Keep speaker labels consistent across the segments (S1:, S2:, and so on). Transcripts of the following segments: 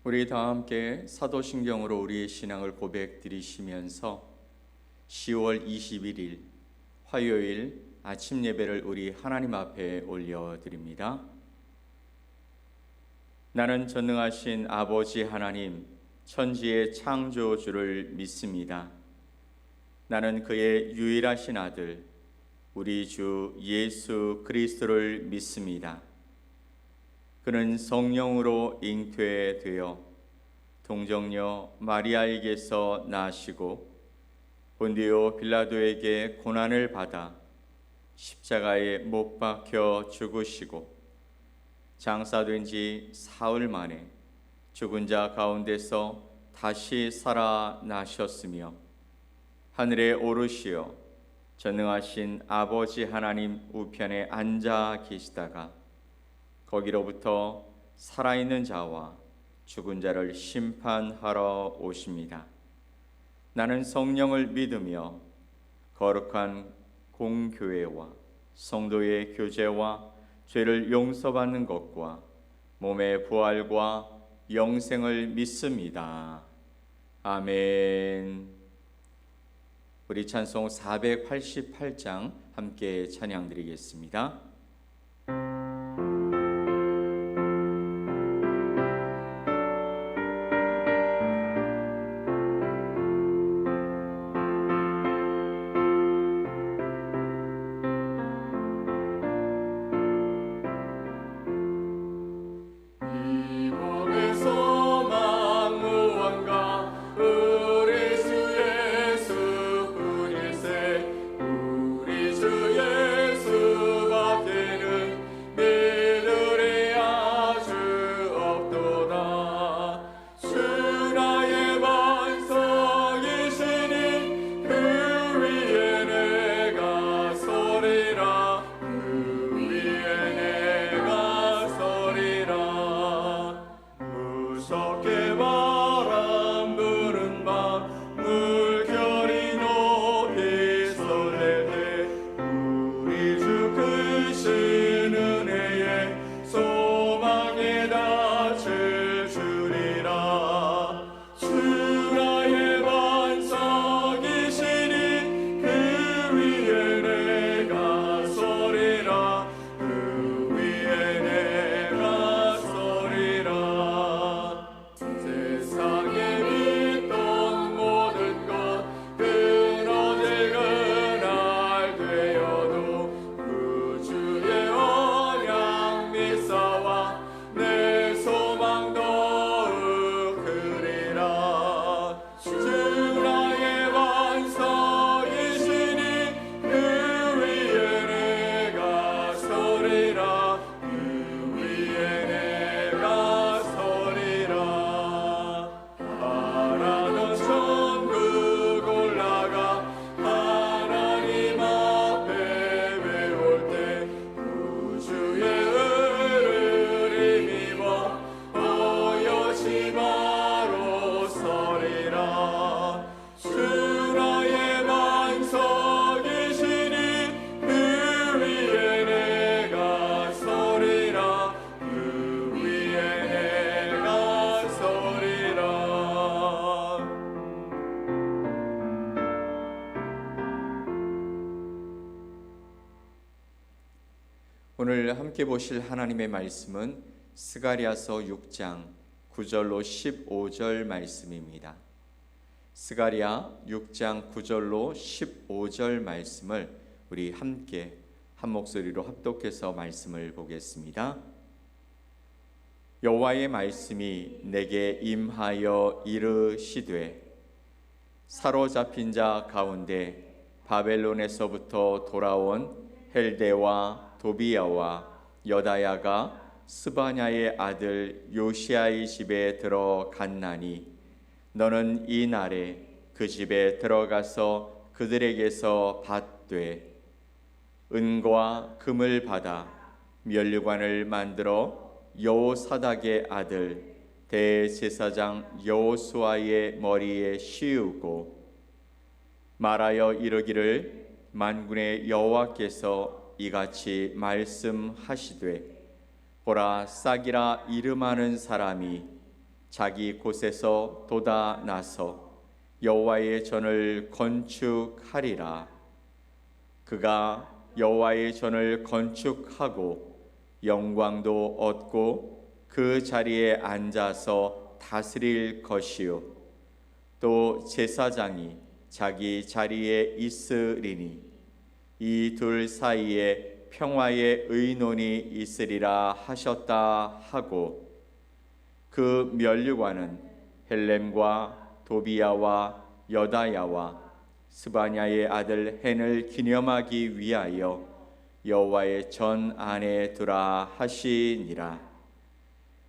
S1: 우리 다 함께 사도신경으로 우리의 신앙을 고백드리시면서 10월 21일 화요일 아침 예배를 우리 하나님 앞에 올려드립니다. 나는 전능하신 아버지 하나님, 천지의 창조주를 믿습니다. 나는 그의 유일하신 아들, 우리 주 예수 그리스도를 믿습니다. 그는 성령으로 잉태되어 동정녀 마리아에게서 나시고 본디오 빌라도에게 고난을 받아 십자가에 못 박혀 죽으시고 장사된 지 사흘 만에 죽은 자 가운데서 다시 살아나셨으며 하늘에 오르시어 전능하신 아버지 하나님 우편에 앉아 계시다가 거기로부터 살아있는 자와 죽은 자를 심판하러 오십니다. 나는 성령을 믿으며 거룩한 공교회와 성도의 교제와 죄를 용서받는 것과 몸의 부활과 영생을 믿습니다. 아멘. 우리 찬송 488장 함께 찬양드리겠습니다. 오늘 함께 보실 하나님의 말씀은 스가랴서 6장 9절로 15절 말씀입니다. 스가랴 6장 9절로 15절 말씀을 우리 함께 한 목소리로 합독해서 말씀을 보겠습니다. 여호와의 말씀이 내게 임하여 이르시되 사로잡힌 자 가운데 바벨론에서부터 돌아온 헬데와 도비야와 여다야가 스바냐의 아들 요시야의 집에 들어갔나니 너는 이 날에 그 집에 들어가서 그들에게서 받되 은과 금을 받아 면류관을 만들어 여호사닥의 아들 대제사장 여호수아의 머리에 씌우고 말하여 이르기를 만군의 여호와께서 이같이 말씀하시되 보라 싹이라 이름하는 사람이 자기 곳에서 돋아나서 여호와의 전을 건축하리라. 그가 여호와의 전을 건축하고 영광도 얻고 그 자리에 앉아서 다스릴 것이요 또 제사장이 자기 자리에 있으리니 이 둘 사이에 평화의 의논이 있으리라 하셨다 하고 그 면류관은 헬렘과 도비야와 여다야와 스바냐의 아들 헨을 기념하기 위하여 여호와의 전 안에 두라 하시니라.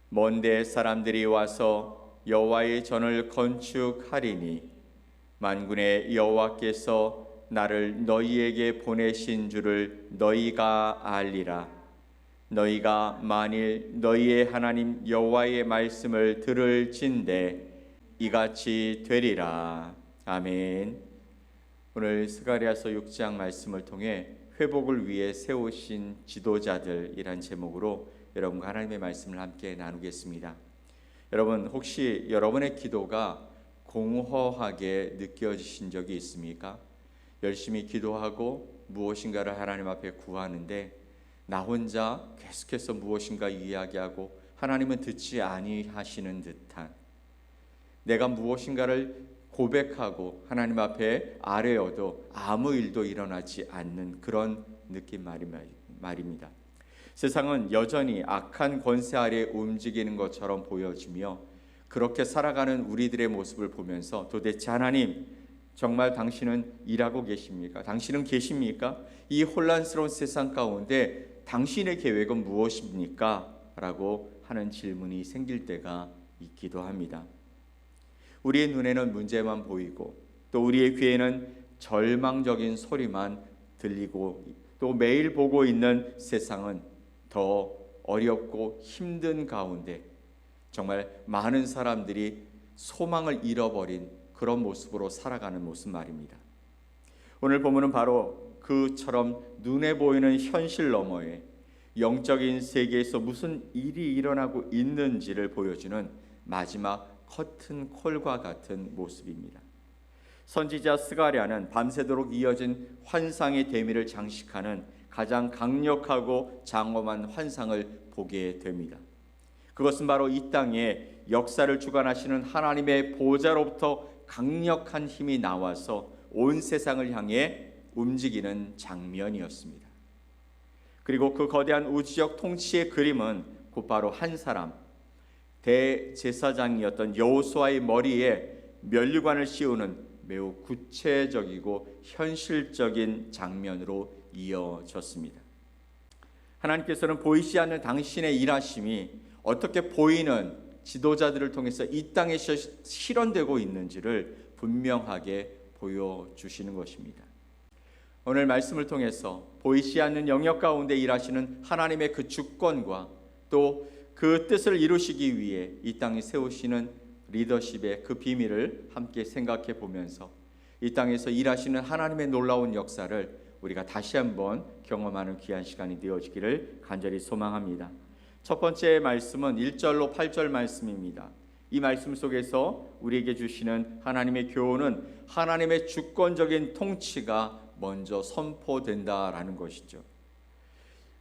S1: 먼데 사람들이 와서 여호와의 전을 건축하리니 만군의 여호와께서 나를 너희에게 보내신 줄을 너희가 알리라. 너희가 만일 너희의 하나님 여호와의 말씀을 들을진대 이같이 되리라. 아멘. 오늘 스가랴서 6장 말씀을 통해 회복을 위해 세우신 지도자들이란 제목으로 여러분과 하나님의 말씀을 함께 나누겠습니다. 여러분, 혹시 여러분의 기도가 공허하게 느껴지신 적이 있습니까? 열심히 기도하고 무엇인가를 하나님 앞에 구하는데 나 혼자 계속해서 무엇인가 이야기하고 하나님은 듣지 아니하시는 듯한, 내가 무엇인가를 고백하고 하나님 앞에 아뢰어도 아무 일도 일어나지 않는 그런 느낌 말입니다. 세상은 여전히 악한 권세 아래 움직이는 것처럼 보여지며 그렇게 살아가는 우리들의 모습을 보면서 도대체 하나님, 정말 당신은 일하고 계십니까? 당신은 계십니까? 이 혼란스러운 세상 가운데 당신의 계획은 무엇입니까? 라고 하는 질문이 생길 때가 있기도 합니다. 우리의 눈에는 문제만 보이고 또 우리의 귀에는 절망적인 소리만 들리고 또 매일 보고 있는 세상은 더 어렵고 힘든 가운데 정말 많은 사람들이 소망을 잃어버린 그런 모습으로 살아가는 모습 말입니다. 오늘 본문은 바로 그처럼 눈에 보이는 현실 너머에 영적인 세계에서 무슨 일이 일어나고 있는지를 보여주는 마지막 커튼 콜과 같은 모습입니다. 선지자 스가랴는 밤새도록 이어진 환상의 대미를 장식하는 가장 강력하고 장엄한 환상을 보게 됩니다. 그것은 바로 이 땅에 역사를 주관하시는 하나님의 보좌로부터 강력한 힘이 나와서 온 세상을 향해 움직이는 장면이었습니다. 그리고 그 거대한 우주적 통치의 그림은 곧바로 한 사람, 대제사장이었던 여호수아의 머리에 면류관을 씌우는 매우 구체적이고 현실적인 장면으로 이어졌습니다. 하나님께서는 보이지 않는 당신의 일하심이 어떻게 보이는 지도자들을 통해서 이 땅에서 실현되고 있는지를 분명하게 보여주시는 것입니다. 오늘 말씀을 통해서 보이지 않는 영역 가운데 일하시는 하나님의 그 주권과 또 그 뜻을 이루시기 위해 이 땅에 세우시는 리더십의 그 비밀을 함께 생각해 보면서 이 땅에서 일하시는 하나님의 놀라운 역사를 우리가 다시 한번 경험하는 귀한 시간이 되어지기를 간절히 소망합니다. 첫 번째 말씀은 1절로 8절 말씀입니다. 이 말씀 속에서 우리에게 주시는 하나님의 교훈은 하나님의 주권적인 통치가 먼저 선포된다라는 것이죠.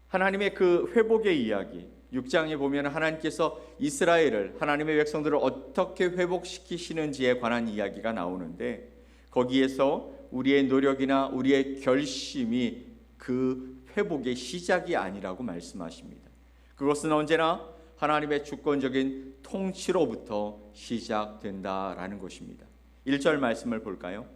S1: 하나님의 그 회복의 이야기, 6장에 보면 하나님께서 이스라엘을, 하나님의 백성들을 어떻게 회복시키시는지에 관한 이야기가 나오는데 거기에서 우리의 노력이나 우리의 결심이 그 회복의 시작이 아니라고 말씀하십니다. 그것은 언제나 하나님의 주권적인 통치로부터 시작된다라는 것입니다. 1절 말씀을 볼까요?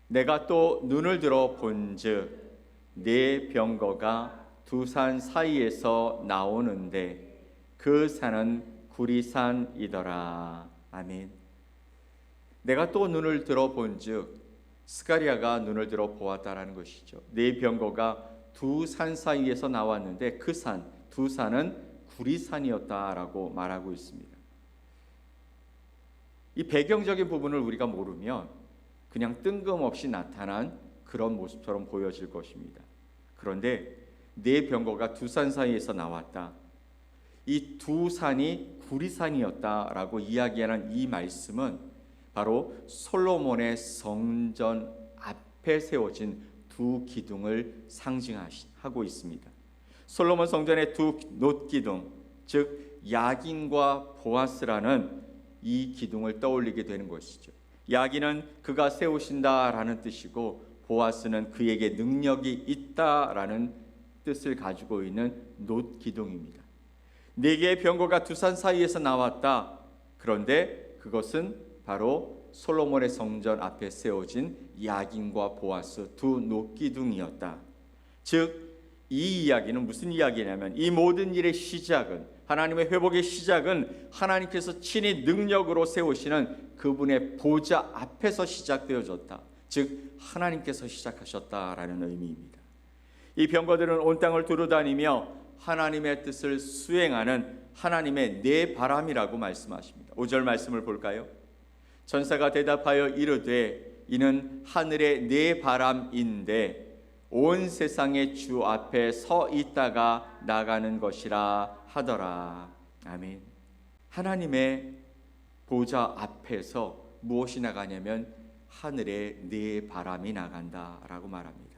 S1: 내가 또 눈을 들어 본즉 네 병거가 두 산 사이에서 나오는데 그 산은 구리산이더라. 아멘. 내가 또 눈을 들어 본즉, 스가랴가 눈을 들어 보았다라는 것이죠. 네 병거가 두 산 사이에서 나왔는데 그 산, 두 산은 구리산이었다라고 말하고 있습니다. 이 배경적인 부분을 우리가 모르면 그냥 뜬금없이 나타난 그런 모습처럼 보여질 것입니다. 그런데 네 병거가 두 산 사이에서 나왔다. 이 두 산이 두리산이었다라고 이야기하는 이 말씀은 바로 솔로몬의 성전 앞에 세워진 두 기둥을 상징하고 있습니다. 솔로몬 성전의 두 놋기둥, 즉 야긴과 보아스라는 이 기둥을 떠올리게 되는 것이죠. 야긴은 그가 세우신다라는 뜻이고 보아스는 그에게 능력이 있다라는 뜻을 가지고 있는 놋기둥입니다. 네 개의 병거가 두 산 사이에서 나왔다. 그런데 그것은 바로 솔로몬의 성전 앞에 세워진 야긴과 보아스 두 놋기둥이었다. 즉 이 이야기는 무슨 이야기냐면 이 모든 일의 시작은, 하나님의 회복의 시작은 하나님께서 친히 능력으로 세우시는 그분의 보좌 앞에서 시작되어졌다. 즉 하나님께서 시작하셨다라는 의미입니다. 이 병거들은 온 땅을 두루다니며 하나님의 뜻을 수행하는 하나님의 네 바람이라고 말씀하십니다. 5절 말씀을 볼까요? 천사가 대답하여 이르되 이는 하늘의 네 바람인데 온 세상의 주 앞에 서 있다가 나가는 것이라 하더라. 아멘. 하나님의 보좌 앞에서 무엇이 나가냐면 하늘의 네 바람이 나간다라고 말합니다.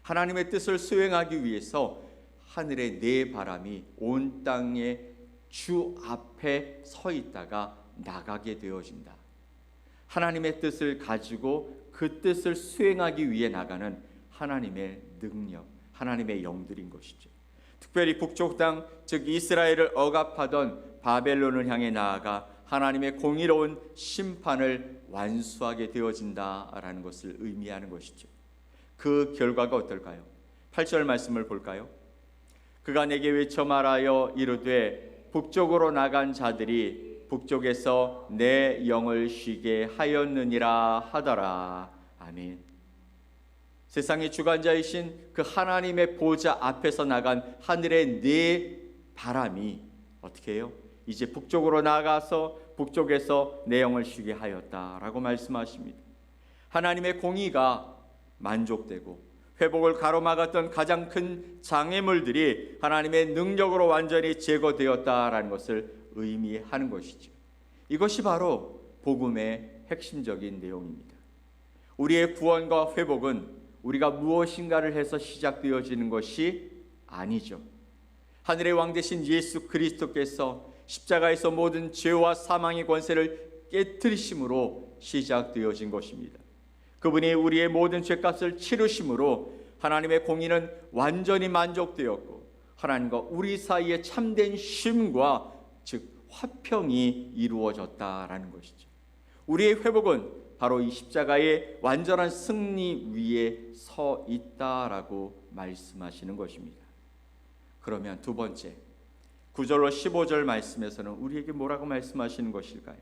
S1: 하나님의 뜻을 수행하기 위해서 하늘의 네 바람이 온 땅의 주 앞에 서 있다가 나가게 되어진다. 하나님의 뜻을 가지고 그 뜻을 수행하기 위해 나가는 하나님의 능력, 하나님의 영들인 것이죠. 특별히 북쪽 땅, 즉 이스라엘을 억압하던 바벨론을 향해 나아가 하나님의 공의로운 심판을 완수하게 되어진다라는 것을 의미하는 것이죠. 그 결과가 어떨까요? 8절 말씀을 볼까요? 그가 내게 외쳐 말하여 이르되 북쪽으로 나간 자들이 북쪽에서 내 영을 쉬게 하였느니라 하더라. 아멘. 세상의 주관자이신 그 하나님의 보좌 앞에서 나간 하늘의 네 바람이 어떻게 해요? 이제 북쪽으로 나가서 북쪽에서 내 영을 쉬게 하였다라고 말씀하십니다. 하나님의 공의가 만족되고 회복을 가로막았던 가장 큰 장애물들이 하나님의 능력으로 완전히 제거되었다라는 것을 의미하는 것이죠. 이것이 바로 복음의 핵심적인 내용입니다. 우리의 구원과 회복은 우리가 무엇인가를 해서 시작되어지는 것이 아니죠. 하늘의 왕 되신 예수 그리스도께서 십자가에서 모든 죄와 사망의 권세를 깨뜨리심으로 시작되어진 것입니다. 그분이 우리의 모든 죄값을 치르심으로 하나님의 공의는 완전히 만족되었고 하나님과 우리 사이에 참된 쉼과 즉 화평이 이루어졌다라는 것이죠. 우리의 회복은 바로 이 십자가의 완전한 승리 위에 서 있다라고 말씀하시는 것입니다. 그러면 두 번째 9절로 15절 말씀에서는 우리에게 뭐라고 말씀하시는 것일까요?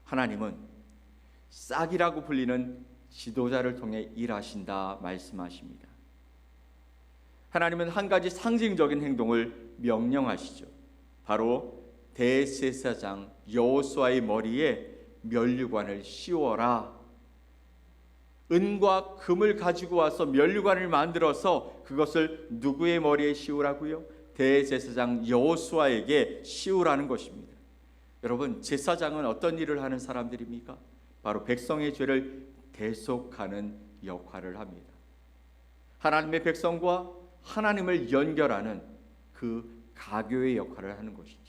S1: 하나님은 싹이라고 불리는 지도자를 통해 일하신다 말씀하십니다. 하나님은 한 가지 상징적인 행동을 명령하시죠. 바로 대제사장 여호수아의 머리에 면류관을 씌워라. 은과 금을 가지고 와서 면류관을 만들어서 그것을 누구의 머리에 씌우라고요? 대제사장 여호수아에게 씌우라는 것입니다. 여러분, 제사장은 어떤 일을 하는 사람들입니까? 바로 백성의 죄를 대속하는 역할을 합니다. 하나님의 백성과 하나님을 연결하는 그 가교의 역할을 하는 것이죠.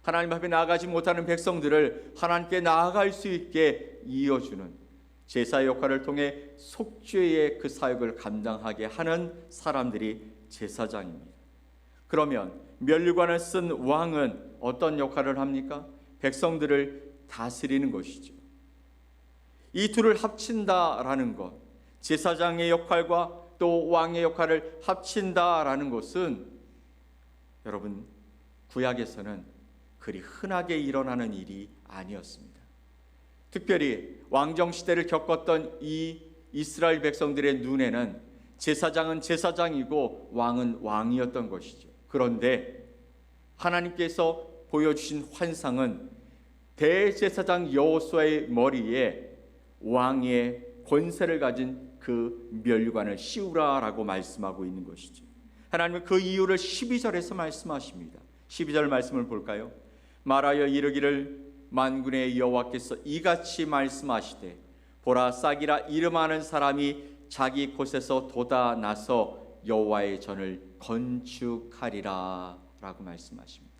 S1: 하나님 앞에 나아가지 못하는 백성들을 하나님께 나아갈 수 있게 이어주는 제사 역할을 통해 속죄의 그 사역을 감당하게 하는 사람들이 제사장입니다. 그러면 면류관을 쓴 왕은 어떤 역할을 합니까? 백성들을 다스리는 것이죠. 이 둘을 합친다라는 것, 제사장의 역할과 또 왕의 역할을 합친다라는 것은 여러분 구약에서는 그리 흔하게 일어나는 일이 아니었습니다. 특별히 왕정시대를 겪었던 이 이스라엘 백성들의 눈에는 제사장은 제사장이고 왕은 왕이었던 것이죠. 그런데 하나님께서 보여주신 환상은 대제사장 여호수아의 머리에 왕의 권세를 가진 그 면류관을 씌우라라고 말씀하고 있는 것이죠. 하나님은 그 이유를 12절에서 말씀하십니다. 12절 말씀을 볼까요? 말하여 이르기를 만군의 여호와께서 이같이 말씀하시되 보라 싹이라 이름하는 사람이 자기 곳에서 돋아나서 여호와의 전을 건축하리라 라고 말씀하십니다.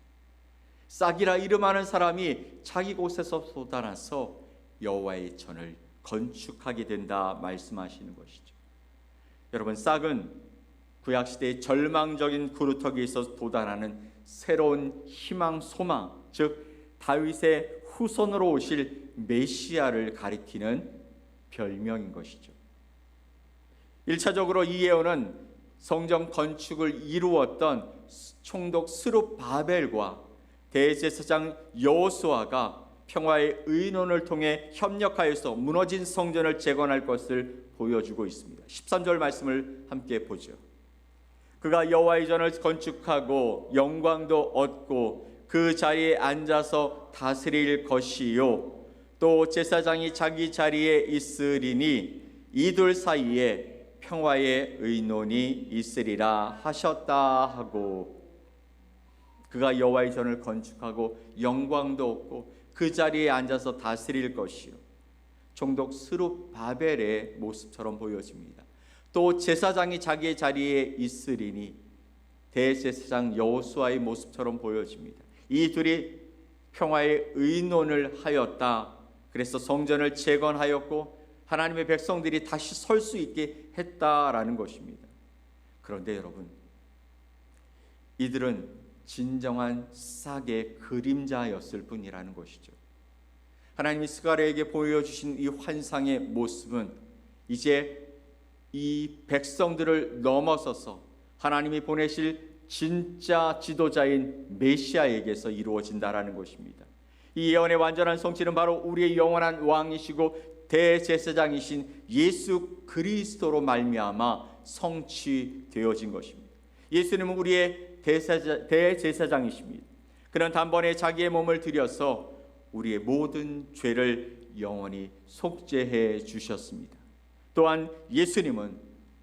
S1: 싹이라 이름하는 사람이 자기 곳에서 돋아나서 여호와의 전을 건축하게 된다 말씀하시는 것이죠. 여러분, 싹은 구약시대의 절망적인 구루터기에서 돋아나는 새로운 희망, 소망, 즉 다윗의 후손으로 오실 메시아를 가리키는 별명인 것이죠. 1차적으로 이 예언은 성전 건축을 이루었던 총독 스룹바벨과 대제사장 여호수아가 평화의 의논을 통해 협력하여서 무너진 성전을 재건할 것을 보여주고 있습니다. 13절 말씀을 함께 보죠. 그가 여호와의 전을 건축하고 영광도 얻고 그 자리에 앉아서 다스릴 것이요 또 제사장이 자기 자리에 있으리니 이둘 사이에 평화의 의논이 있으리라 하셨다 하고, 그가 여호와의 전을 건축하고 영광도 얻고 그 자리에 앉아서 다스릴 것이요, 총독 스룹바벨의 모습처럼 보여집니다. 또 제사장이 자기의 자리에 있으리니 대제사장 여호수아의 모습처럼 보여집니다. 이 둘이 평화의 의논을 하였다. 그래서 성전을 재건하였고 하나님의 백성들이 다시 설 수 있게 했다라는 것입니다. 그런데 여러분, 이들은 진정한 싹의 그림자였을 뿐이라는 것이죠. 하나님이 스가랴에게 보여주신 이 환상의 모습은 이제 이 백성들을 넘어서서 하나님이 보내실 진짜 지도자인 메시아에게서 이루어진다라는 것입니다. 이 예언의 완전한 성취는 바로 우리의 영원한 왕이시고 대제사장이신 예수 그리스도로 말미암아 성취되어진 것입니다. 예수님은 우리의 대제사장이십니다. 그는 단번에 자기의 몸을 들여서 우리의 모든 죄를 영원히 속죄해 주셨습니다. 또한 예수님은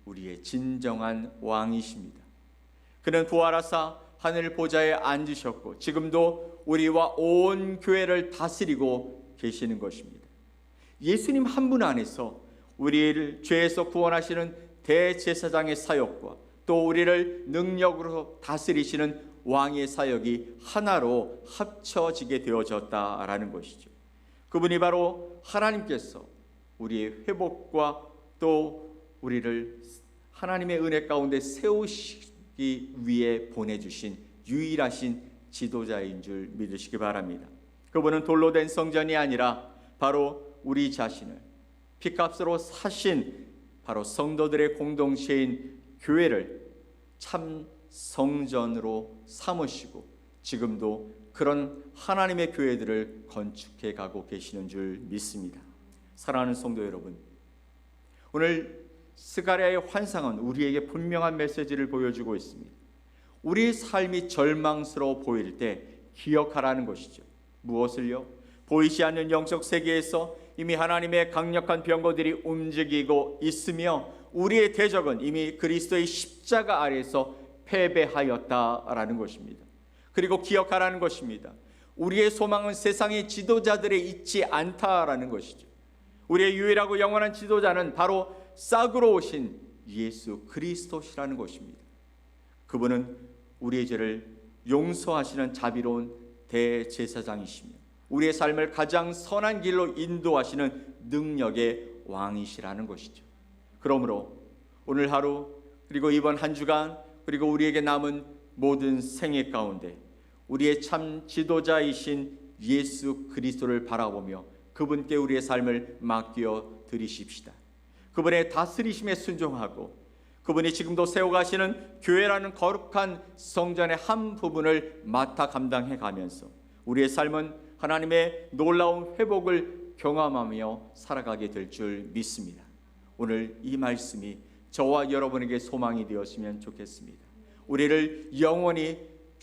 S1: 우리의 진정한 왕이십니다. 그는 부활하사 하늘 보좌에 앉으셨고 지금도 우리와 온 교회를 다스리고 계시는 것입니다. 예수님 한 분 안에서 우리를 죄에서 구원하시는 대제사장의 사역과 또 우리를 능력으로 다스리시는 왕의 사역이 하나로 합쳐지게 되어졌다라는 것이죠. 그분이 바로 하나님께서 우리의 회복과 또 우리를 하나님의 은혜 가운데 세우시기 위해 보내주신 유일하신 지도자인 줄 믿으시기 바랍니다. 그분은 돌로 된 성전이 아니라 바로 우리 자신을 피값으로 사신 바로 성도들의 공동체인 교회를 참 성전으로 삼으시고 지금도 그런 하나님의 교회들을 건축해 가고 계시는 줄 믿습니다. 사랑하는 성도 여러분, 오늘 스가랴의 환상은 우리에게 분명한 메시지를 보여주고 있습니다. 우리의 삶이 절망스러워 보일 때 기억하라는 것이죠. 무엇을요? 보이지 않는 영적 세계에서 이미 하나님의 강력한 병거들이 움직이고 있으며 우리의 대적은 이미 그리스도의 십자가 아래에서 패배하였다라는 것입니다. 그리고 기억하라는 것입니다. 우리의 소망은 세상의 지도자들에 있지 않다라는 것이죠. 우리의 유일하고 영원한 지도자는 바로 싹으로 오신 예수 그리스도시라는 것입니다. 그분은 우리의 죄를 용서하시는 자비로운 대제사장이시며 우리의 삶을 가장 선한 길로 인도하시는 능력의 왕이시라는 것이죠. 그러므로 오늘 하루 그리고 이번 한 주간 그리고 우리에게 남은 모든 생애 가운데 우리의 참 지도자이신 예수 그리스도를 바라보며 그분께 우리의 삶을 맡겨 드리십시다. 그분의 다스리심에 순종하고 그분이 지금도 세워가시는 교회라는 거룩한 성전의 한 부분을 맡아 감당해 가면서 우리의 삶은 하나님의 놀라운 회복을 경험하며 살아가게 될 줄 믿습니다. 오늘 이 말씀이 저와 여러분에게 소망이 되었으면 좋겠습니다. 우리를 영원히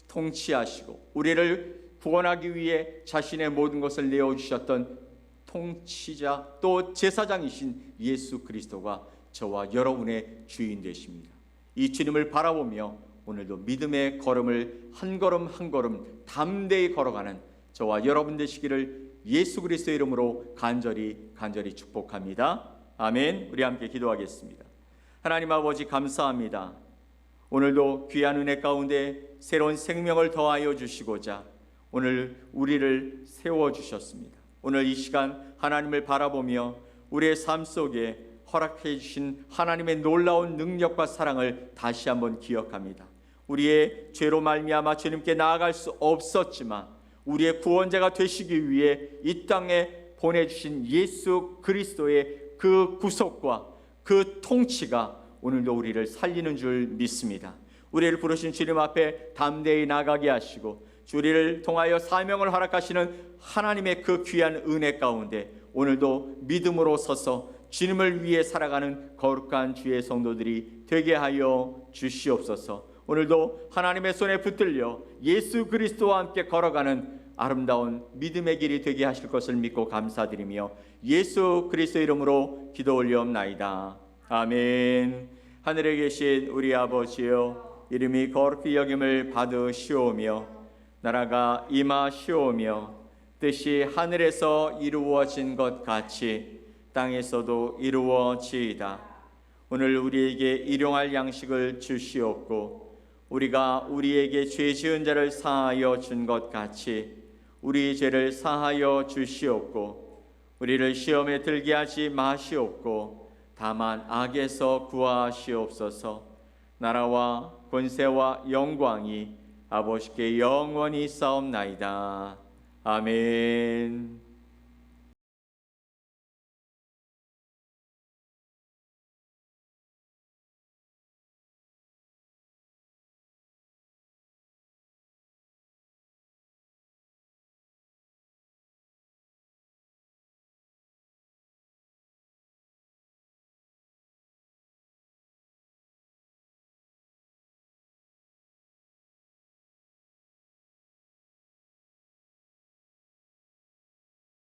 S1: 통치하시고 우리를 구원하기 위해 자신의 모든 것을 내어주셨던 통치자 또 제사장이신 예수 그리스도가 저와 여러분의 주인 되십니다. 이 주님을 바라보며 오늘도 믿음의 걸음을 한 걸음 한 걸음 담대히 걸어가는 저와 여러분 되시기를 예수 그리스도의 이름으로 간절히 축복합니다. 아멘. 우리 함께 기도하겠습니다. 하나님 아버지 감사합니다. 오늘도 귀한 은혜 가운데 새로운 생명을 더하여 주시고자 오늘 우리를 세워주셨습니다. 오늘 이 시간 하나님을 바라보며 우리의 삶 속에 허락해 주신 하나님의 놀라운 능력과 사랑을 다시 한번 기억합니다. 우리의 죄로 말미암아 주님께 나아갈 수 없었지만 우리의 구원자가 되시기 위해 이 땅에 보내주신 예수 그리스도의 그 구속과 그 통치가 오늘도 우리를 살리는 줄 믿습니다. 우리를 부르신 주님 앞에 담대히 나가게 하시고 우리를 통하여 사명을 허락하시는 하나님의 그 귀한 은혜 가운데 오늘도 믿음으로 서서 주님을 위해 살아가는 거룩한 주의 성도들이 되게 하여 주시옵소서. 오늘도 하나님의 손에 붙들려 예수 그리스도와 함께 걸어가는 아름다운 믿음의 길이 되게 하실 것을 믿고 감사드리며 예수 그리스도 이름으로 기도 올리옵나이다. 아멘. 하늘에 계신 우리 아버지여, 이름이 거룩히 여김을 받으시오며 나라가 임하시오며 뜻이 하늘에서 이루어진 것 같이 땅에서도 이루어지이다. 오늘 우리에게 일용할 양식을 주시옵고 우리가 우리에게 죄 지은 자를 사하여 준 것 같이 우리 죄를 사하여 주시옵고 우리를 시험에 들게 하지 마시옵고 다만 악에서 구하시옵소서. 나라와 권세와 영광이 아버지께 영원히 싸움나이다. 아멘.